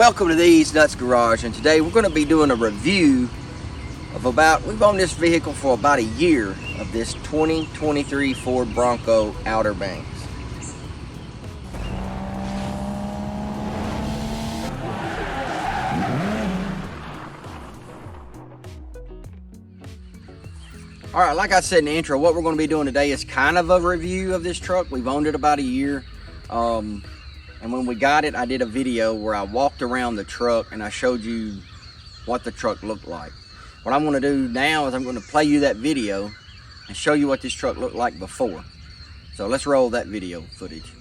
Welcome to These Nuts Garage, and today we're going to be doing a review of we've owned this vehicle for about a year, of this 2023 Ford Bronco Outer Banks. Alright, like I said in the intro, what we're going to be doing today is kind of a review of this truck. We've owned it about a year. And when we got it, I did a video where I walked around the truck and I showed you what the truck looked like. What I'm going to do now is I'm going to play you that video and show you what this truck looked like before. So let's roll that video footage.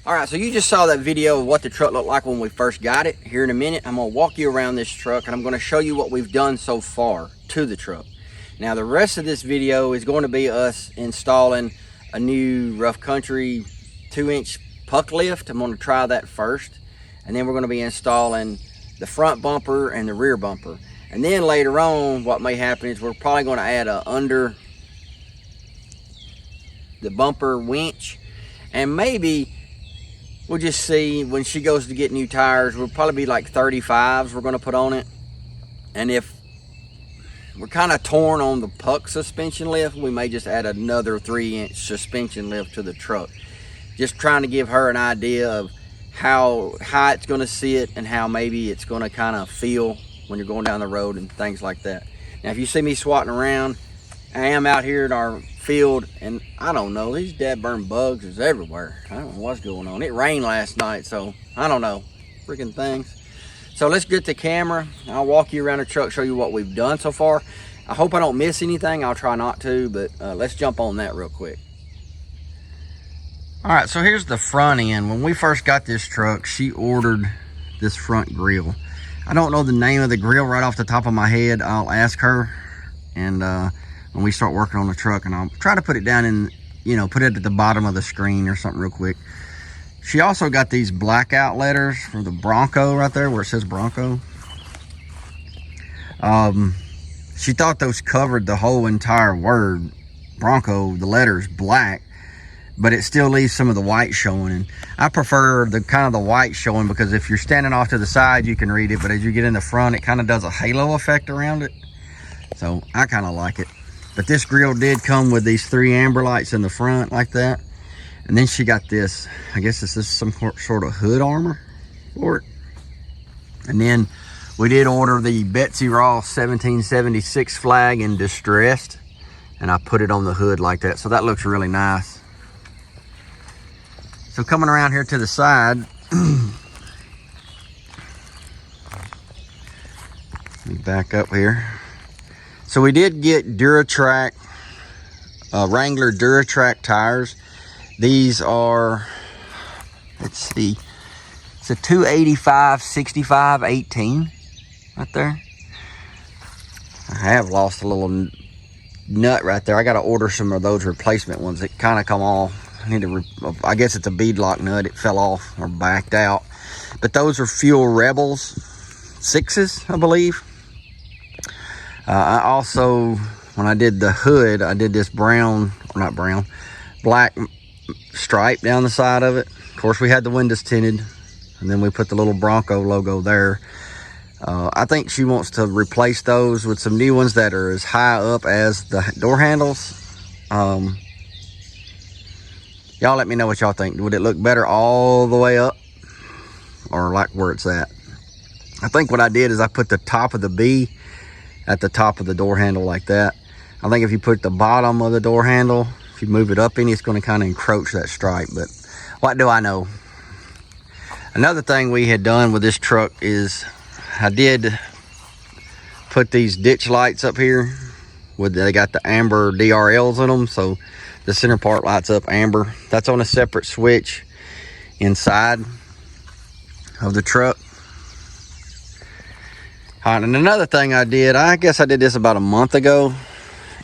Alright, so you just saw that video of what the truck looked like when we first got it. Here in a minute, I'm going to walk you around this truck and I'm going to show you what we've done so far to the truck. Now, the rest of this video is going to be us installing a new Rough Country 2-inch puck lift. I'm going to try that first. And then we're going to be installing the front bumper and the rear bumper. And then later on, what may happen is we're probably going to add a under the bumper winch. And maybe we'll just see when she goes to get new tires. We'll probably be like 35s we're going to put on it. And if we're kind of torn on the puck suspension lift, we may just add another 3-inch suspension lift to the truck. Just trying to give her an idea of how high it's going to sit and how maybe it's going to kind of feel when you're going down the road and things like that. Now, if you see me swatting around, I am out here in our field, and I don't know, these dadburn bugs is everywhere. I don't know what's going on. It rained last night, so I don't know, freaking things. So let's get the camera. I'll walk you around the truck, show you what we've done so far. I hope I don't miss anything. I'll try not to, but let's jump on that real quick. All right, so here's the front end. When we first got this truck, she ordered this front grille. I don't know the name of the grill right off the top of my head. I'll ask her, and when we start working on the truck, and I'll try to put it down in, put it at the bottom of the screen or something real quick. She also got these blackout letters for the Bronco right there where it says Bronco. She thought those covered the whole entire word Bronco, the letters black, but it still leaves some of the white showing. And I prefer the kind of the white showing, because if you're standing off to the side, you can read it, but as you get in the front, it kind of does a halo effect around it. So I kind of like it. But this grill did come with these 3 amber lights in the front like that. And then she got this, I guess this is some sort of hood armor for it. And then we did order the Betsy Ross 1776 flag in distressed. And I put it on the hood like that. So that looks really nice. So coming around here to the side, let me back up here. So we did get Duratrack, Wrangler Duratrack tires. These are, let's see, it's a 285 65 18 right there. I have lost a little nut right there. I got to order some of those replacement ones that kind of come off. I guess it's a beadlock nut. It fell off or backed out. But those are Fuel Rebels 6s, I believe. I also, when I did the hood, I did this black stripe down the side of it. Of course, we had the windows tinted, and then we put the little Bronco logo there. I think she wants to replace those with some new ones that are as high up as the door handles. Y'all let me know what y'all think. Would it look better all the way up, or like where it's at? I think what I did is I put the top of the B at the top of the door handle like that. I think if you put the bottom of the door handle, if you move it up any, it's going to kind of encroach that stripe, but what do I know? Another thing we had done with this truck is I did put these ditch lights up here. They got the amber DRLs in them, so the center part lights up amber. That's on a separate switch. inside of the truck. All right, and another thing I did, I guess I did this about a month ago,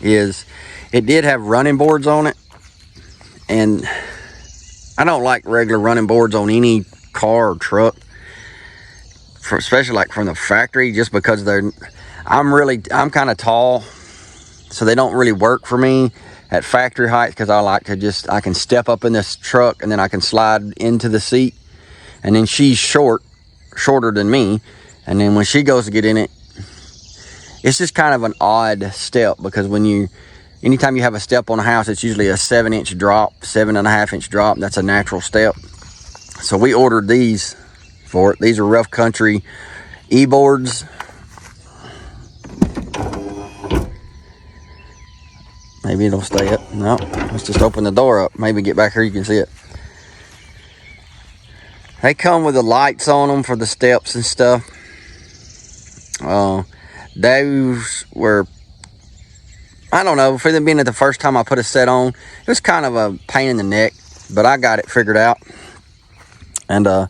is it did have running boards on it. And I don't like regular running boards on any car or truck, especially like from the factory, just because I'm kind of tall, so they don't really work for me at factory height, because I can step up in this truck and then I can slide into the seat. And then she's shorter than me, and then when she goes to get in it, it's just kind of an odd step, because anytime you have a step on a house, it's usually a 7-inch drop, 7.5-inch drop. That's a natural step. So we ordered these for it. These are Rough Country e-boards. Maybe it'll stay up. No, let's just open the door up. Maybe get back here, you can see it. They come with the lights on them for the steps and stuff. Those were, I don't know, for them being the first time I put a set on, it was kind of a pain in the neck, but I got it figured out. And I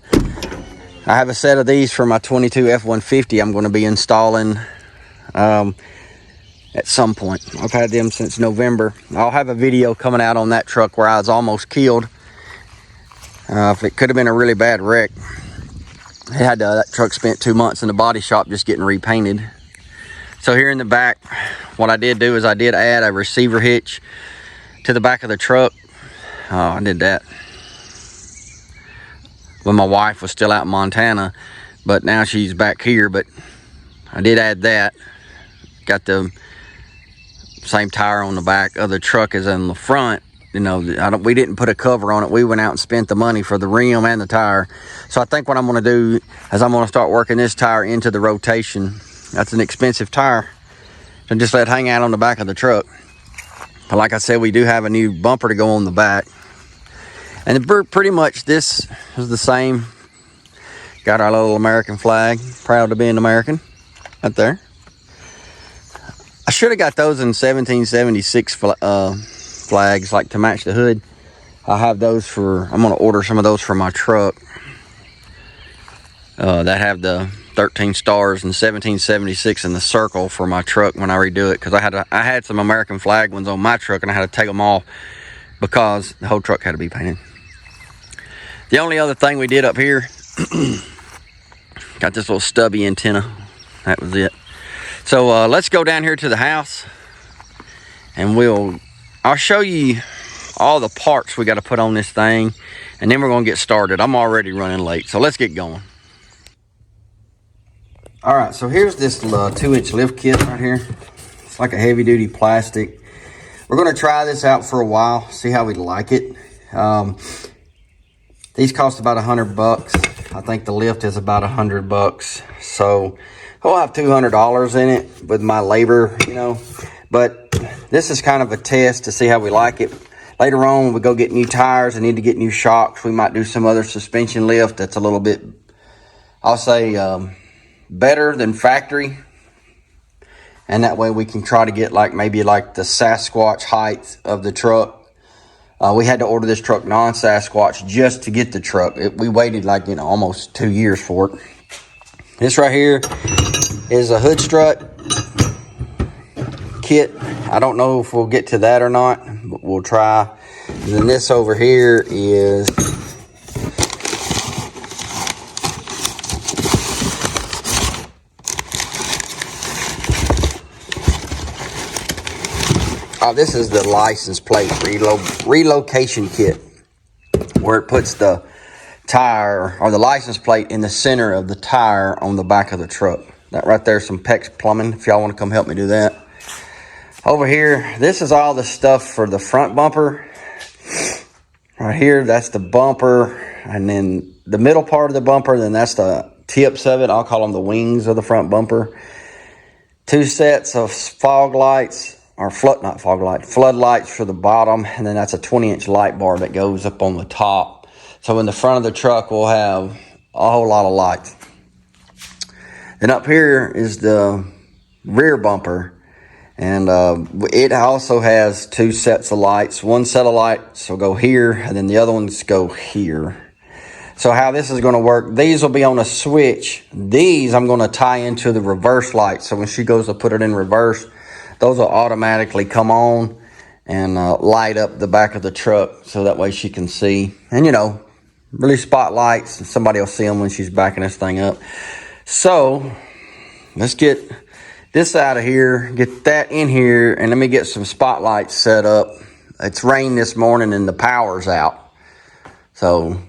have a set of these for my 22 F-150 I'm going to be installing at some point. I've had them since November. I'll have a video coming out on that truck where I was almost killed. If it could have been a really bad wreck. That truck spent 2 months in the body shop just getting repainted. So here in the back, what I did do is I did add a receiver hitch to the back of the truck. Oh, I did that when my wife was still out in Montana, but now she's back here. But I did add that. Got the same tire on the back of the truck as in the front. You know, we didn't put a cover on it. We went out and spent the money for the rim and the tire. So I think what I'm going to do is I'm going to start working this tire into the rotation. That's an expensive tire, and just let it hang out on the back of the truck. But like I said, we do have a new bumper to go on the back. And pretty much this is the same. Got our little American flag. Proud to be an American. Right there. I should have got those in 1776 flags, like to match the hood. I have those I'm going to order some of those for my truck. That have the 13 stars and 1776 in the circle for my truck when I redo it, because I had some American flag ones on my truck and I had to take them off because the whole truck had to be painted. The only other thing we did up here, got this little stubby antenna. That was it. So let's go down here to the house and I'll show you all the parts we got to put on this thing, and then we're going to get started. I'm already running late, so let's get going. All right, so here's this 2-inch lift kit right here. It's like a heavy-duty plastic. We're going to try this out for a while, see how we like it. These cost about $100. I think the lift is about $100. So I'll have $200 in it with my labor, you know. But this is kind of a test to see how we like it. Later on, when we go get new tires and need to get new shocks, we might do some other suspension lift that's a little bit, I'll say, better than factory. And that way we can try to get maybe the Sasquatch height of the truck. We had to order this truck non-Sasquatch just to get the truck. We waited almost 2 years for it. This right here is a hood strut kit. I don't know if we'll get to that or not, but we'll try. And then this over here is this is the license plate relocation kit, where it puts the tire or the license plate in the center of the tire on the back of the truck. That right there is some PEX plumbing, if y'all want to come help me do that. Over here, this is all the stuff for the front bumper. Right here, that's the bumper, and then the middle part of the bumper, then that's the tips of it. I'll call them the wings of the front bumper. 2 sets of fog lights, or floodlights for the bottom, and then that's a 20-inch light bar that goes up on the top. So in the front of the truck, we'll have a whole lot of lights. Then up here is the rear bumper, and it also has 2 sets of lights. One set of lights will go here, and then the other ones go here. So how this is going to work, these will be on a switch. These I'm going to tie into the reverse light. So when she goes to put it in reverse, those will automatically come on and light up the back of the truck, so that way she can see. And you know, really spotlights, and somebody will see them when she's backing this thing up. So let's get this out of here, get that in here, and let me get some spotlights set up. It's rained this morning and the power's out, so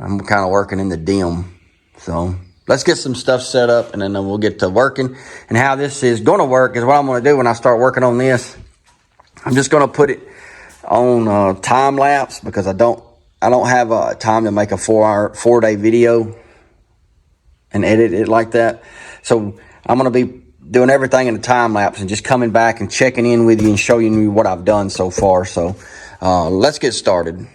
I'm kind of working in the dim. So let's get some stuff set up, and then we'll get to working. And how this is going to work is what I'm going to do when I start working on this. I'm just going to put it on time lapse, because I don't have time to make a 4-day video and edit it like that. So I'm going to be doing everything in a time lapse and just coming back and checking in with you and showing you what I've done so far. So let's get started.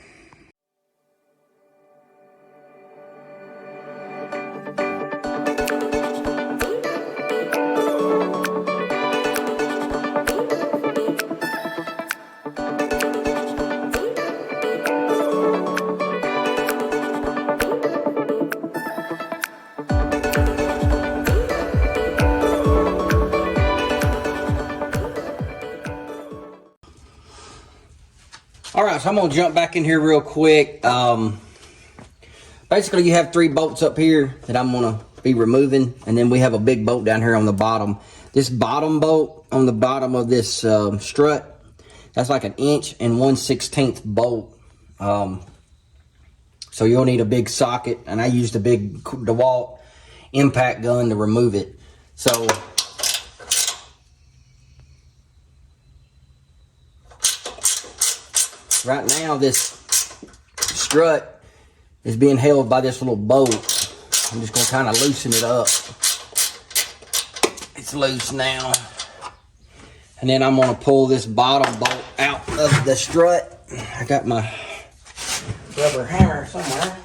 All right, so I'm gonna jump back in here real quick. Basically, you have 3 bolts up here that I'm gonna be removing, and then we have a big bolt down here on the bottom. This bottom bolt on the bottom of this strut, that's like 1 1/16 bolt. So you'll need a big socket, and I used a big DeWalt impact gun to remove it. So right now, this strut is being held by this little bolt. I'm just going to kind of loosen it up. It's loose now. And then I'm going to pull this bottom bolt out of the strut. I got my rubber hammer somewhere.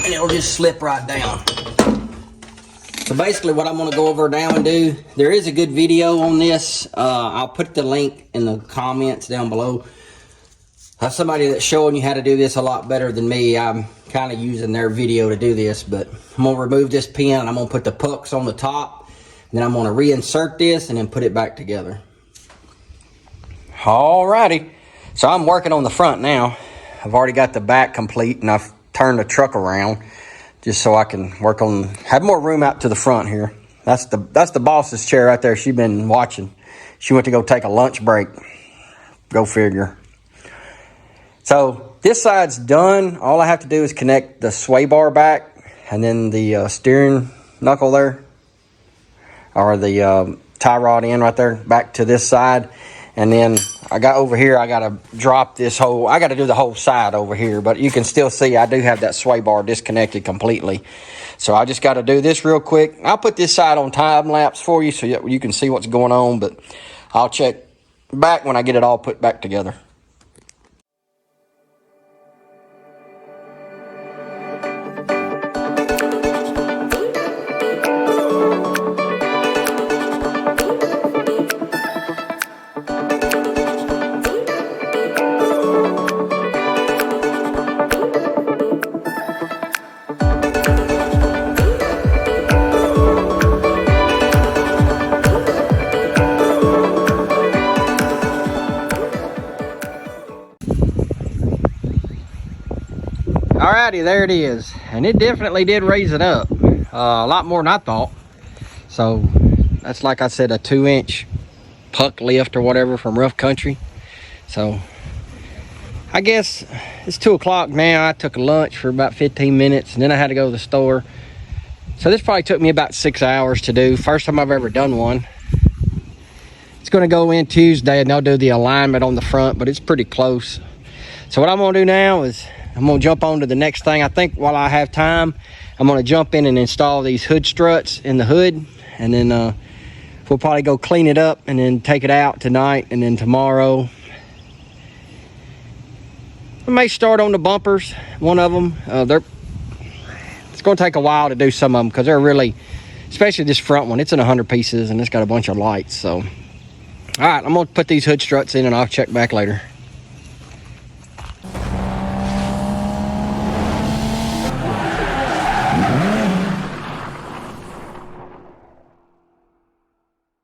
And it'll just slip right down. So basically what I'm going to go over now and do, there is a good video on this. I'll put the link in the comments down below. I have somebody that's showing you how to do this a lot better than me. I'm kind of using their video to do this, but I'm going to remove this pin, and I'm going to put the pucks on the top, and then I'm going to reinsert this and then put it back together. Alrighty, so I'm working on the front now. I've already got the back complete, and I've turned the truck around just so I can work on, have more room out to the front here. That's the boss's chair right there. She's been watching. She went to go take a lunch break. Go figure. So this side's done. All I have to do is connect the sway bar back, and then the steering knuckle there, or the tie rod end right there, back to this side. And then I got over here, I got to drop this whole, I got to do the whole side over here. But you can still see I do have that sway bar disconnected completely. So I just got to do this real quick. I'll put this side on time lapse for you so you can see what's going on. But I'll check back when I get it all put back together. Alrighty, there it is, and it definitely did raise it up a lot more than I thought. So that's, like I said, a 2-inch puck lift or whatever from rough country. So I guess it's 2 o'clock now. I took a lunch for about 15 minutes, and then I had to go to the store. So this probably took me about 6 hours to do. First time I've ever done one. It's going to go in Tuesday, and they'll do the alignment on the front, but it's pretty close. So what I'm going to do now is I'm going to jump on to the next thing. I think while I have time, I'm going to jump in and install these hood struts in the hood. And then we'll probably go clean it up and then take it out tonight. And then tomorrow, we may start on the bumpers. One of them, it's going to take a while to do some of them because they're really, especially this front one, it's in 100 pieces and it's got a bunch of lights. So, all right, I'm going to put these hood struts in and I'll check back later.